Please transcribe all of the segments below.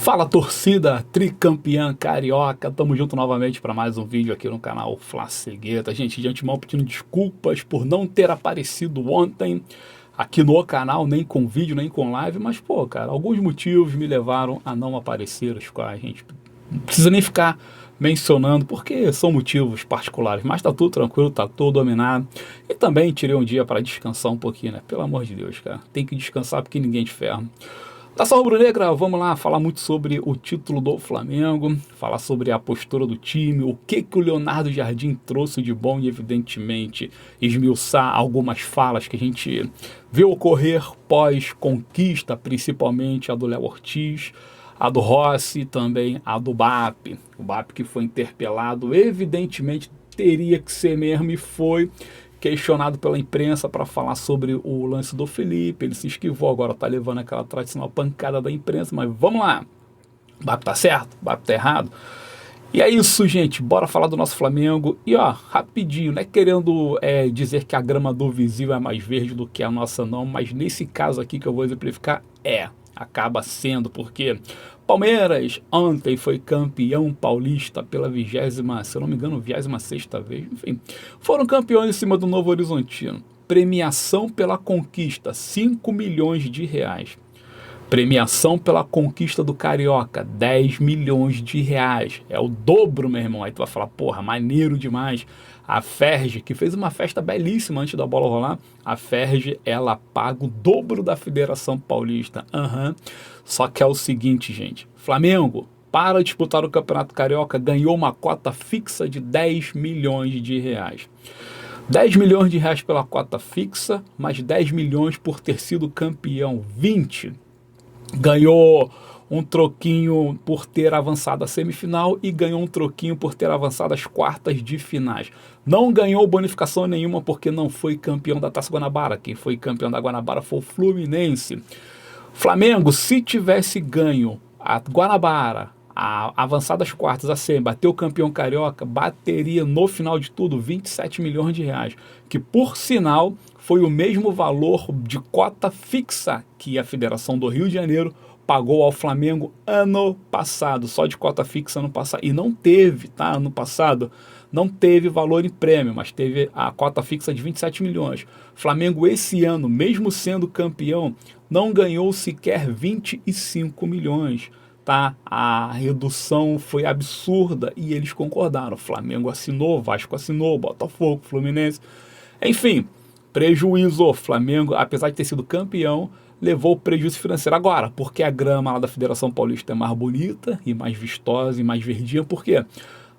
Fala, torcida tricampeã carioca, tamo junto novamente para mais um vídeo aqui no canal Fla Cegueta. Gente, de antemão pedindo desculpas por não ter aparecido ontem aqui no canal, nem com vídeo, nem com live, mas pô, cara, alguns motivos me levaram a não aparecer, os quais a gente não precisa nem ficar mencionando, porque são motivos particulares, mas tá tudo tranquilo, tá tudo dominado. E também tirei um dia para descansar um pouquinho, né? Pelo amor de Deus, cara, tem que descansar porque ninguém é de ferro. Nação Rubro-Negra, vamos lá falar muito sobre o título do Flamengo, falar sobre a postura do time, o que o Leonardo Jardim trouxe de bom e, evidentemente, esmiuçar algumas falas que a gente vê ocorrer pós-conquista, principalmente a do Léo Ortiz, a do Rossi e também a do BAP. O BAP que foi interpelado, evidentemente teria que ser mesmo e foi questionado pela imprensa para falar sobre o lance do Felipe. Ele se esquivou, agora está levando aquela tradicional pancada da imprensa, mas vamos lá. O BAP tá certo? O BAP tá errado? E é isso, gente, bora falar do nosso Flamengo. E ó, rapidinho, não é querendo dizer que a grama do vizinho é mais verde do que a nossa não, mas nesse caso aqui que eu vou exemplificar, acaba sendo, porque Palmeiras ontem foi campeão paulista pela 20ª, se eu não me engano, 26ª vez, enfim, foram campeões em cima do Novo Horizontino. Premiação pela conquista, 5 milhões de reais. Premiação pela conquista do Carioca, 10 milhões de reais. É o dobro, meu irmão. Aí tu vai falar, porra, maneiro demais. A Ferge, que fez uma festa belíssima antes da bola rolar, a Ferge, ela paga o dobro da Federação Paulista. Só que é o seguinte, gente. Flamengo, para disputar o Campeonato Carioca, ganhou uma cota fixa de 10 milhões de reais. 10 milhões de reais pela cota fixa, mais 10 milhões por ter sido campeão. 20 ganhou um troquinho por ter avançado a semifinal e ganhou um troquinho por ter avançado as quartas de finais. Não ganhou bonificação nenhuma porque não foi campeão da Taça Guanabara. Quem foi campeão da Guanabara foi o Fluminense. Flamengo, se tivesse ganho a Guanabara, a avançadas quartas, a semi, bater o campeão carioca, bateria no final de tudo 27 milhões de reais, que por sinal foi o mesmo valor de cota fixa que a Federação do Rio de Janeiro pagou ao Flamengo ano passado, só de cota fixa ano passado, e não teve, tá? Ano passado não teve valor em prêmio, mas teve a cota fixa de 27 milhões. Flamengo esse ano, mesmo sendo campeão, não ganhou sequer 25 milhões. Tá? A redução foi absurda e eles concordaram. Flamengo assinou, Vasco assinou, Botafogo, Fluminense. Enfim, prejuízo. Flamengo, apesar de ter sido campeão, levou prejuízo financeiro. Agora, porque a grama lá da Federação Paulista é mais bonita e mais vistosa e mais verdinha, por quê?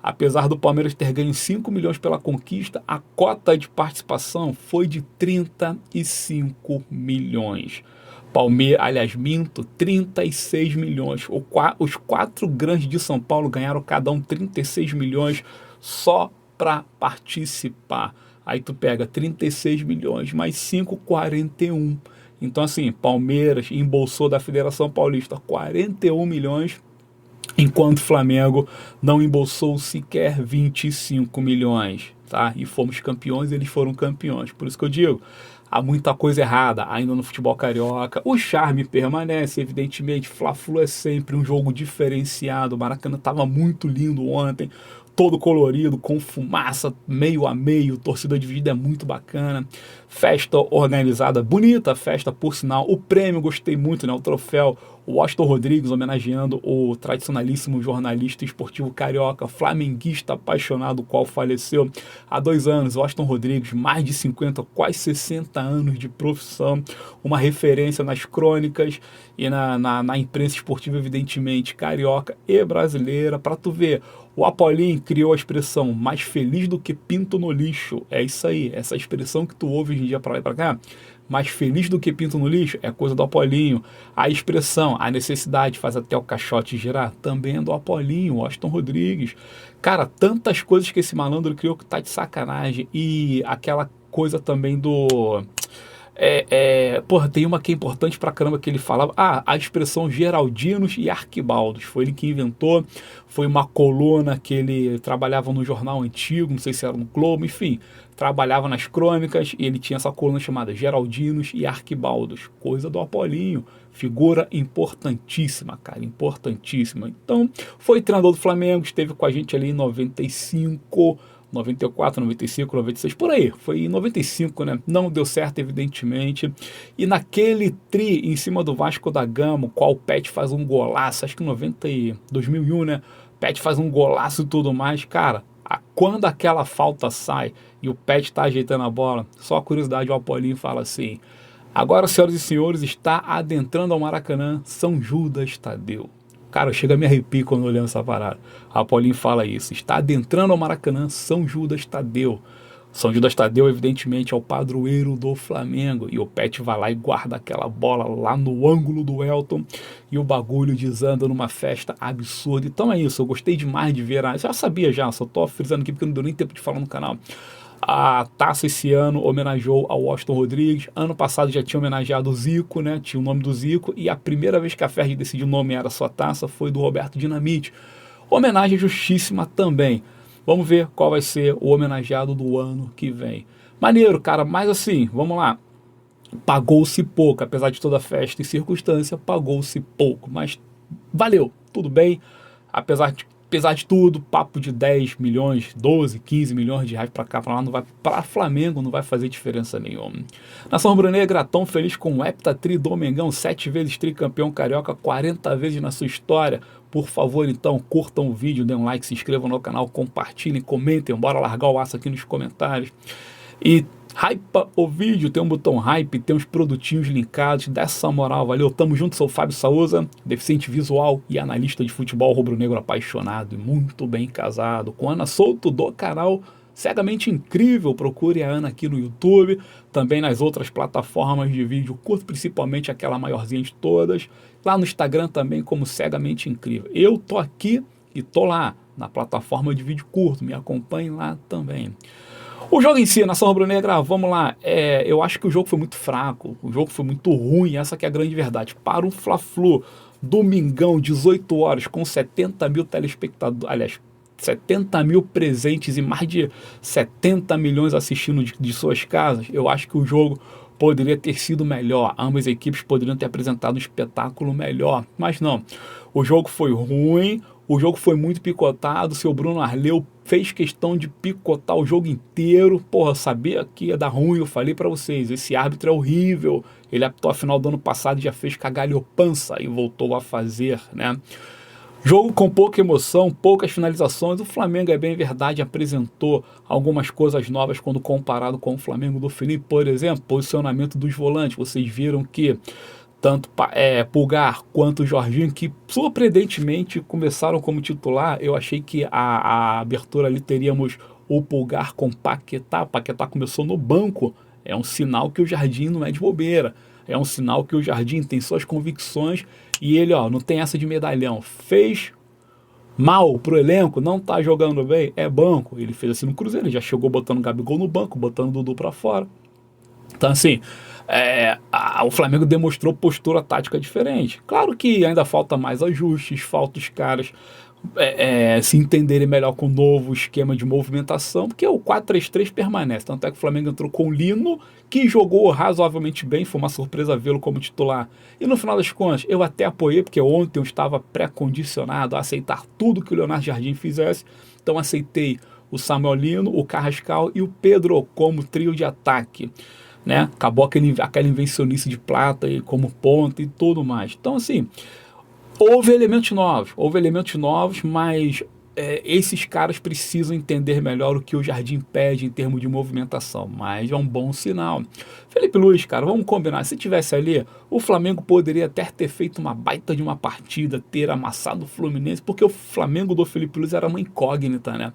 Apesar do Palmeiras ter ganho 5 milhões pela conquista, a cota de participação foi de 35 milhões. Palmeiras, aliás, minto, 36 milhões. Os 4 grandes de São Paulo ganharam cada um 36 milhões só para participar. Aí tu pega 36 milhões mais 5, 41. Então assim, Palmeiras embolsou da Federação Paulista 41 milhões, enquanto Flamengo não embolsou sequer 25 milhões. Tá? E fomos campeões, eles foram campeões. Por isso que eu digo, há muita coisa errada ainda no futebol carioca. O charme permanece, evidentemente. Fla-Flu é sempre um jogo diferenciado. O Maracanã estava muito lindo ontem, todo colorido, com fumaça meio a meio, torcida dividida, é muito bacana. Festa organizada, bonita festa, por sinal. O prêmio, gostei muito, né? O troféu, o Washington Rodrigues homenageando o tradicionalíssimo jornalista esportivo carioca, flamenguista apaixonado, o qual faleceu há 2 anos. O Washington Rodrigues, mais de 50, quase 60 anos de profissão, uma referência nas crônicas e na imprensa esportiva, evidentemente, carioca e brasileira. Para tu ver, o Apolinho criou a expressão mais feliz do que pinto no lixo. É isso aí, essa expressão que tu ouve hoje em dia para lá e para cá. Mais feliz do que pinto no lixo é coisa do Apolinho. A expressão, a necessidade faz até o caixote girar, também é do Apolinho, Washington Rodrigues. Cara, tantas coisas que esse malandro criou que tá de sacanagem. E aquela coisa também do... Porra, tem uma que é importante pra caramba que ele falava. A expressão Geraldinos e Arquibaldos. Foi ele que inventou. Foi uma coluna que ele trabalhava no jornal antigo, não sei se era no Globo, enfim. Trabalhava nas crônicas e ele tinha essa coluna chamada Geraldinos e Arquibaldos. Coisa do Apolinho. Figura importantíssima, cara, importantíssima. Então, foi treinador do Flamengo, esteve com a gente ali em 95, 94, 95, 96, por aí. Foi em 95, né? Não deu certo, evidentemente. E naquele tri em cima do Vasco da Gama, o qual o Pet faz um golaço, acho que em 2001, né? Pet faz um golaço e tudo mais. Cara, quando aquela falta sai e o Pet tá ajeitando a bola, só a curiosidade, o Apolinho fala assim: agora, senhoras e senhores, está adentrando ao Maracanã São Judas Tadeu. Cara, chega a me arrepio quando olhando essa parada. A Paulinho fala isso. Está adentrando ao Maracanã São Judas Tadeu. São Judas Tadeu, evidentemente, é o padroeiro do Flamengo. E o Pet vai lá e guarda aquela bola lá no ângulo do Elton. E o bagulho desanda numa festa absurda. Então é isso, eu gostei demais de ver. Eu já sabia já, só tô frisando aqui porque não deu nem tempo de falar no canal. A taça esse ano homenageou ao Washington Rodrigues. Ano passado já tinha homenageado o Zico, né? Tinha o nome do Zico. E a primeira vez que a Ferdi decidiu nomear a sua taça foi do Roberto Dinamite. Homenagem justíssima também. Vamos ver qual vai ser o homenageado do ano que vem. Maneiro, cara, mas assim, vamos lá. Pagou-se pouco, apesar de toda a festa e circunstância, pagou-se pouco. Mas valeu, tudo bem. Apesar de tudo, papo de 10 milhões, 12, 15 milhões de reais para cá, para lá, não vai para Flamengo, não vai fazer diferença nenhuma. Nação rubro-negra, tão feliz com o heptatri do Mengão, 7 vezes tricampeão carioca, 40 vezes na sua história. Por favor, então, curtam o vídeo, dêem um like, se inscrevam no canal, compartilhem, comentem, bora largar o aço aqui nos comentários. E hypa o vídeo, tem um botão hype, tem uns produtinhos linkados, dessa moral, valeu, tamo junto, sou o Fábio Souza, deficiente visual e analista de futebol rubro-negro apaixonado e muito bem casado, com Ana Souto do canal Cegamente Incrível, procure a Ana aqui no YouTube, também nas outras plataformas de vídeo, curto principalmente aquela maiorzinha de todas, lá no Instagram também como Cegamente Incrível. Eu tô aqui e tô lá, na plataforma de vídeo curto, me acompanhe lá também. O jogo em si, Nação Rubro-Negra, vamos lá, eu acho que o jogo foi muito fraco, o jogo foi muito ruim, essa que é a grande verdade. Para o Fla-Flu, domingão, 18 horas, com 70 mil telespectadores, aliás, 70 mil presentes e mais de 70 milhões assistindo de suas casas, eu acho que o jogo poderia ter sido melhor, ambas as equipes poderiam ter apresentado um espetáculo melhor, mas não, o jogo foi ruim, o jogo foi muito picotado, o seu Bruno Arleu fez questão de picotar o jogo inteiro, porra, sabia que ia dar ruim, eu falei pra vocês, esse árbitro é horrível, ele apitou a final do ano passado e já fez cagalhopança e voltou a fazer, né? Jogo com pouca emoção, poucas finalizações. O Flamengo, é bem verdade, apresentou algumas coisas novas quando comparado com o Flamengo do Felipe. Por exemplo, posicionamento dos volantes. Vocês viram que tanto Pulgar quanto Jorginho, que surpreendentemente começaram como titular, eu achei que a abertura ali teríamos o Pulgar com Paquetá. Paquetá começou no banco. É um sinal que o Jardim não é de bobeira. É um sinal que o Jardim tem suas convicções e ele, ó, não tem essa de medalhão. Fez mal pro elenco, não tá jogando bem, é banco. Ele fez assim no Cruzeiro, ele já chegou botando o Gabigol no banco, botando o Dudu pra fora. Então, assim, o Flamengo demonstrou postura tática diferente. Claro que ainda falta mais ajustes, falta os caras se entenderem melhor com o novo esquema de movimentação, porque o 4-3-3 permanece. Tanto é que o Flamengo entrou com o Lino, que jogou razoavelmente bem, foi uma surpresa vê-lo como titular. E no final das contas, eu até apoiei, porque ontem eu estava pré-condicionado a aceitar tudo que o Leonardo Jardim fizesse, então aceitei o Samuel Lino, o Carrascal e o Pedro como trio de ataque. Né? Acabou aquela invencionice de Plata e como ponta e tudo mais. Então, assim, houve elementos novos, mas esses caras precisam entender melhor o que o Jardim pede em termos de movimentação, mas é um bom sinal. Felipe Luiz, cara, vamos combinar, se tivesse ali, o Flamengo poderia até ter feito uma baita de uma partida, ter amassado o Fluminense, porque o Flamengo do Felipe Luiz era uma incógnita, né?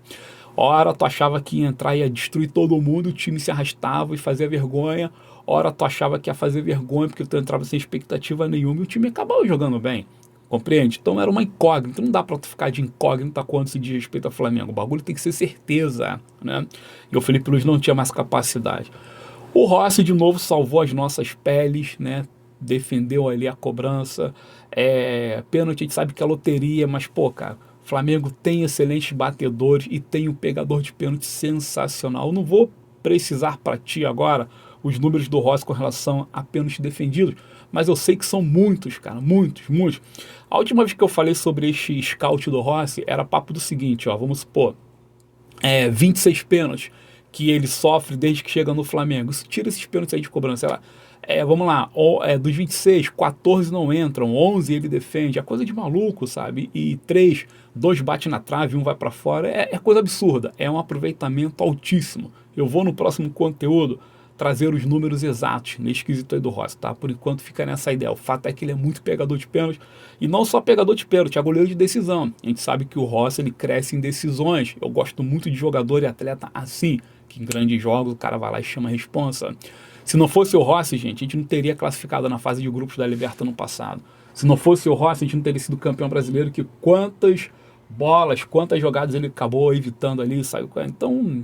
Ora tu achava que ia entrar e ia destruir todo mundo, o time se arrastava e fazia vergonha, ora tu achava que ia fazer vergonha porque tu entrava sem expectativa nenhuma e o time acabava jogando bem. Compreende? Então era uma incógnita, não dá pra tu ficar de incógnita quando se diz respeito ao Flamengo. O bagulho tem que ser certeza, né? E o Felipe Luiz não tinha mais capacidade. O Rossi, de novo, salvou as nossas peles, né? Defendeu ali a cobrança. Pênalti, a gente sabe que é loteria, mas, pô, cara, o Flamengo tem excelentes batedores e tem um pegador de pênalti sensacional. Eu não vou precisar para ti agora os números do Rossi com relação a pênaltis defendidos, mas eu sei que são muitos, cara, muitos, muitos. A última vez que eu falei sobre este scout do Rossi era papo do seguinte, ó, vamos supor, 26 pênaltis que ele sofre desde que chega no Flamengo. Isso tira esses pênaltis aí de cobrança, sei lá. Vamos lá, dos 26, 14 não entram, 11 ele defende, é coisa de maluco, sabe? E 3, 2 bate na trave, um vai para fora, é coisa absurda, é um aproveitamento altíssimo. Eu vou no próximo conteúdo trazer os números exatos nesse quesito aí do Rossi, tá? Por enquanto fica nessa ideia. O fato é que ele é muito pegador de pênalti, e não só pegador de pênalti, é goleiro de decisão. A gente sabe que o Rossi, ele cresce em decisões. Eu gosto muito de jogador e atleta assim, que em grandes jogos o cara vai lá e chama a responsa. Se não fosse o Rossi, gente, a gente não teria classificado na fase de grupos da Libertadores no passado. Se não fosse o Rossi, a gente não teria sido campeão brasileiro, que quantas bolas, quantas jogadas ele acabou evitando ali, saiu. Então,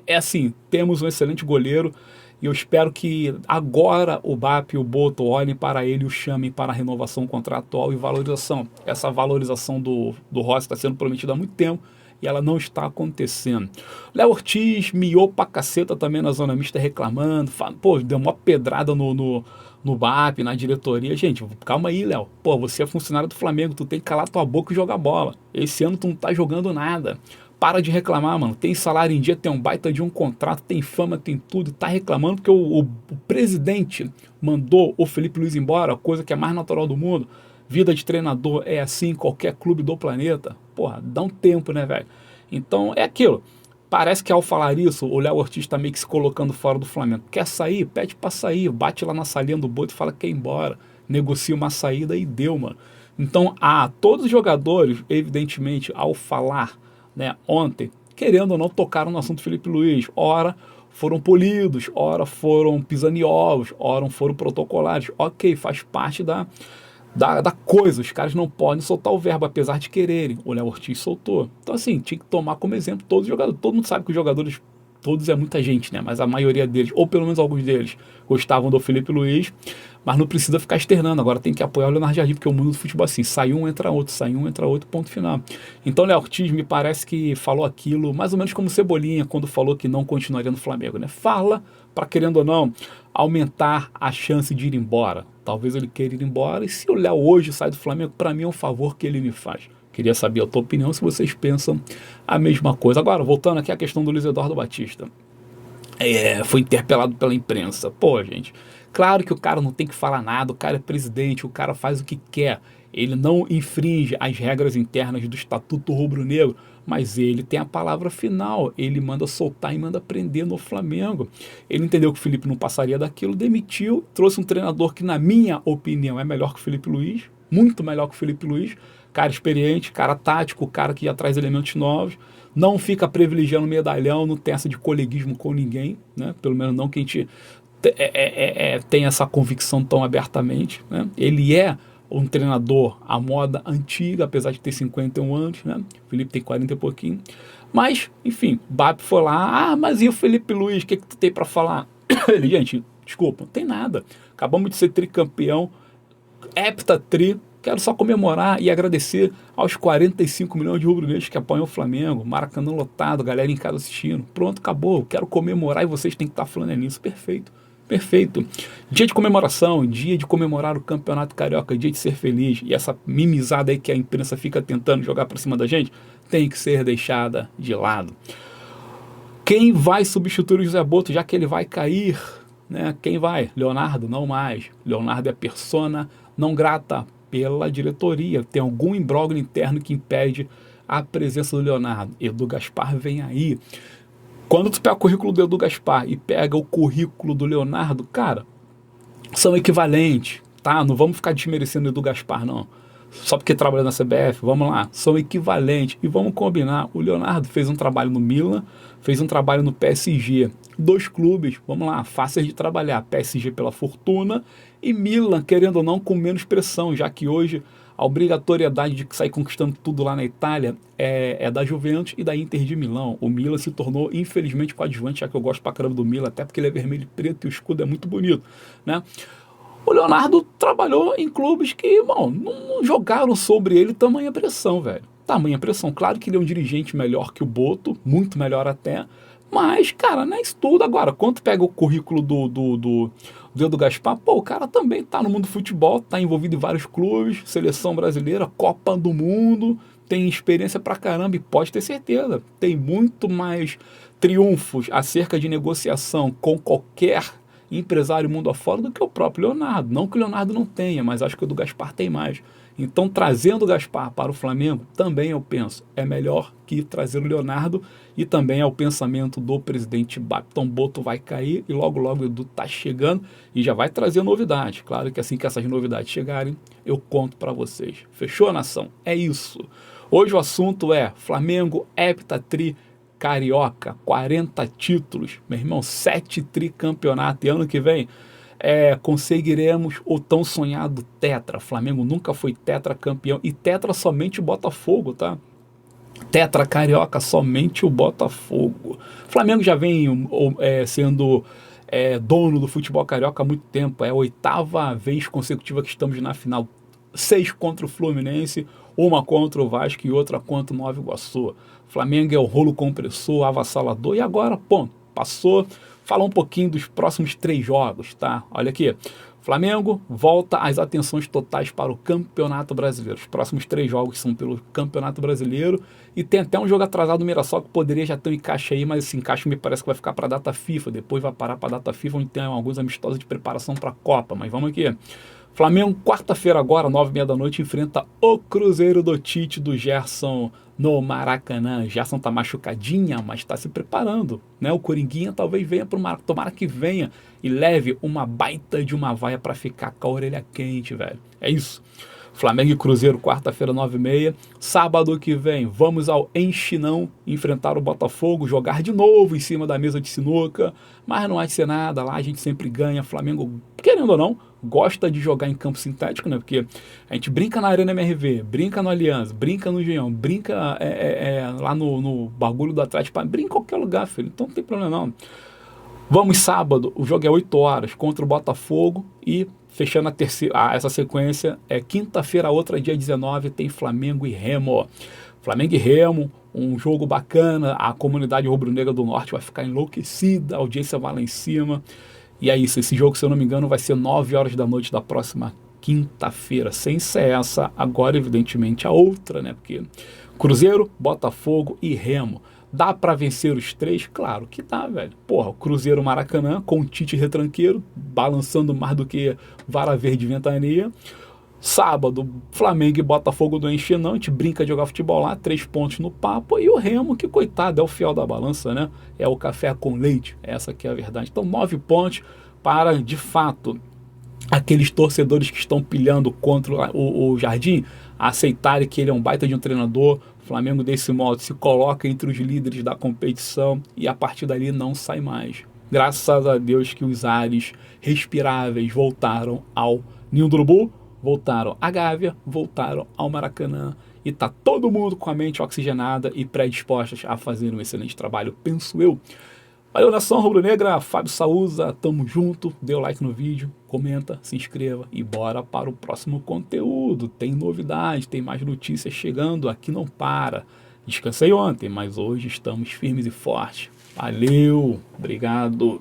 assim, temos um excelente goleiro, e eu espero que agora o BAP e o Boto olhem para ele e o chamem para a renovação contratual e valorização. Essa valorização do Rossi está sendo prometida há muito tempo e ela não está acontecendo. Léo Ortiz miou pra caceta também na zona mista reclamando, pô, deu uma pedrada no BAP, na diretoria. Gente, calma aí, Léo. Pô, você é funcionário do Flamengo, tu tem que calar tua boca e jogar bola. Esse ano tu não tá jogando nada. Para de reclamar, mano. Tem salário em dia, tem um baita de um contrato, tem fama, tem tudo. Tá reclamando porque o presidente mandou o Felipe Luiz embora, coisa que é mais natural do mundo. Vida de treinador é assim em qualquer clube do planeta. Porra, dá um tempo, né, velho? Então é aquilo. Parece que ao falar isso, o Léo Ortiz tá meio que se colocando fora do Flamengo. Quer sair? Pede pra sair. Bate lá na salinha do Boto e fala que quer ir embora. Negocia uma saída e deu, mano. Então, todos os jogadores, evidentemente, ao falar, né, ontem, querendo ou não, tocaram no assunto Felipe Luiz. Ora foram polidos, ora foram pisando em ovos, ora foram protocolares. Ok, faz parte da coisa. Os caras não podem soltar o verbo, apesar de quererem. O Léo Ortiz soltou. Então, assim, tinha que tomar como exemplo todos os jogadores. Todo mundo sabe que os jogadores, todos é muita gente, né? Mas a maioria deles, ou pelo menos alguns deles, gostavam do Felipe Luiz, mas não precisa ficar externando. Agora tem que apoiar o Leonardo Jardim, porque o mundo do futebol assim, sai um, entra outro, sai um, entra outro, ponto final. Então, Léo Ortiz me parece que falou aquilo, mais ou menos como Cebolinha, quando falou que não continuaria no Flamengo, né? Fala para, querendo ou não, aumentar a chance de ir embora. Talvez ele queira ir embora, e se o Léo hoje sai do Flamengo, para mim é um favor que ele me faz. Queria saber a tua opinião, se vocês pensam a mesma coisa. Agora, voltando aqui à questão do Luiz Eduardo Batista. Foi interpelado pela imprensa. Pô, gente, claro que o cara não tem que falar nada, o cara é presidente, o cara faz o que quer. Ele não infringe as regras internas do Estatuto Rubro-Negro, mas ele tem a palavra final. Ele manda soltar e manda prender no Flamengo. Ele entendeu que o Felipe não passaria daquilo, demitiu, trouxe um treinador que, na minha opinião, é melhor que o Felipe Luiz, muito melhor que o Felipe Luiz, cara experiente, cara tático, cara que já traz elementos novos, não fica privilegiando medalhão, não tem essa de coleguismo com ninguém, né? Pelo menos não que a gente tem essa convicção tão abertamente, né? Ele é um treinador à moda antiga, apesar de ter 51 anos, né? O Felipe tem 40 e pouquinho. Mas, enfim, o BAP foi lá, mas e o Felipe Luiz, o que tu tem para falar? Ele, gente, desculpa, não tem nada. Acabamos de ser tricampeão, heptatri. Quero só comemorar e agradecer aos 45 milhões de rubro-negros que apoiam o Flamengo, Maracanã lotado, galera em casa assistindo. Pronto, acabou. Quero comemorar e vocês têm que estar falando nisso. Perfeito, perfeito. Dia de comemoração, dia de comemorar o Campeonato Carioca, dia de ser feliz. E essa mimizada aí que a imprensa fica tentando jogar para cima da gente, tem que ser deixada de lado. Quem vai substituir o José Boto, já que ele vai cair, né? Quem vai? Leonardo, não mais. Leonardo é persona não grata pela diretoria. Tem algum imbróglio interno que impede a presença do Leonardo. Edu Gaspar vem aí. Quando tu pega o currículo do Edu Gaspar e pega o currículo do Leonardo, cara, são equivalentes, tá? Não vamos ficar desmerecendo o Edu Gaspar, não. Só porque trabalha na CBF, vamos lá, são equivalentes. E vamos combinar, o Leonardo fez um trabalho no Milan, fez um trabalho no PSG. 2 clubes, vamos lá, fáceis de trabalhar. PSG pela fortuna e Milan, querendo ou não, com menos pressão, já que hoje A obrigatoriedade de sair conquistando tudo lá na Itália é da Juventus e da Inter de Milão. O Milan se tornou, infelizmente, coadjuvante, já que eu gosto pra caramba do Milan, até porque ele é vermelho e preto e o escudo é muito bonito, né? O Leonardo trabalhou em clubes que, bom, não jogaram sobre ele tamanha pressão, velho. Tamanha pressão. Claro que ele é um dirigente melhor que o Boto, muito melhor até, mas, cara, não é isso tudo. Agora, quando pega o currículo do Edu Gaspar, pô, o cara também tá no mundo do futebol, tá envolvido em vários clubes, seleção brasileira, Copa do Mundo, tem experiência pra caramba e pode ter certeza, tem muito mais triunfos acerca de negociação com qualquer empresário mundo afora do que o próprio Leonardo. Não que o Leonardo não tenha, mas acho que o do Gaspar tem mais. Então, trazendo o Gaspar para o Flamengo, também eu penso, é melhor que trazer o Leonardo, e também é o pensamento do presidente Babton. Boto vai cair e logo logo o Edu tá chegando e já vai trazer novidade. Claro que assim que essas novidades chegarem, eu conto para vocês. Fechou, nação? É isso. Hoje o assunto é Flamengo heptatri carioca, 40 títulos, meu irmão, 7 tricampeonatos, e ano que vem conseguiremos o tão sonhado tetra. Flamengo nunca foi tetra campeão, e tetra somente o Botafogo, tá? Tetra carioca somente o Botafogo. Flamengo já vem sendo dono do futebol carioca há muito tempo, é a 8ª vez consecutiva que estamos na final. 6 contra o Fluminense, uma contra o Vasco e outra contra o Nova Iguaçu. Flamengo é o rolo compressor, avassalador, e agora, pô, passou. Falar um pouquinho dos próximos 3 jogos, tá? Olha aqui, Flamengo volta as atenções totais para o Campeonato Brasileiro. Os próximos 3 jogos são pelo Campeonato Brasileiro, e tem até um jogo atrasado do Mirassol que poderia já ter um encaixe aí, mas esse encaixe me parece que vai ficar para a data FIFA, depois vai parar para a data FIFA, onde tem alguns amistosos de preparação para a Copa, mas vamos aqui. Flamengo, quarta-feira agora, 9h30 da noite, enfrenta o Cruzeiro do Tite, do Gerson, no Maracanã. Gerson tá machucadinha, mas está se preparando, né? O Coringuinha talvez venha para o Maracanã, tomara que venha e leve uma baita de uma vaia para ficar com a orelha quente, velho. É isso. Flamengo e Cruzeiro, quarta-feira, 9h30. Sábado que vem, vamos ao Enchinão enfrentar o Botafogo, jogar de novo em cima da mesa de sinuca, mas não há de ser nada, lá a gente sempre ganha. Flamengo, querendo ou não, gosta de jogar em campo sintético, né? Porque a gente brinca na Arena MRV, brinca no Allianz, brinca no Engenhão, brinca lá no bagulho do Atlético, brinca em qualquer lugar, filho, então não tem problema não. Vamos sábado, o jogo é 8 horas contra o Botafogo, e fechando essa sequência, quinta-feira, outra, dia 19, tem Flamengo e Remo. Flamengo e Remo, um jogo bacana, a comunidade rubro-negra do Norte vai ficar enlouquecida, a audiência vai lá em cima. E é isso, esse jogo, se eu não me engano, vai ser 9 horas da noite da próxima quinta-feira. Sem ser essa, agora evidentemente a outra, né? Porque Cruzeiro, Botafogo e Remo. Dá pra vencer os 3? Claro que dá, velho. Porra, Cruzeiro, Maracanã, com o Tite retranqueiro, balançando mais do que vara verde e ventania. Sábado, Flamengo e Botafogo do Enchinão, a gente brinca de jogar futebol lá, 3 pontos no papo. E o Remo, que coitado, é o fiel da balança, né? É o café com leite, essa que é a verdade. Então, 9 pontos para, de fato, aqueles torcedores que estão pilhando contra o Jardim aceitarem que ele é um baita de um treinador. O Flamengo, desse modo, se coloca entre os líderes da competição e a partir dali não sai mais. Graças a Deus que os ares respiráveis voltaram ao Ninho do Urubu, voltaram à Gávea, voltaram ao Maracanã, e tá todo mundo com a mente oxigenada e predispostas a fazer um excelente trabalho, penso eu. Valeu, nação rubro-negra, Fábio Saúza, tamo junto, dê o like no vídeo, comenta, se inscreva e bora para o próximo conteúdo. Tem novidade, tem mais notícias chegando, aqui não para. Descansei ontem, mas hoje estamos firmes e fortes. Valeu, obrigado.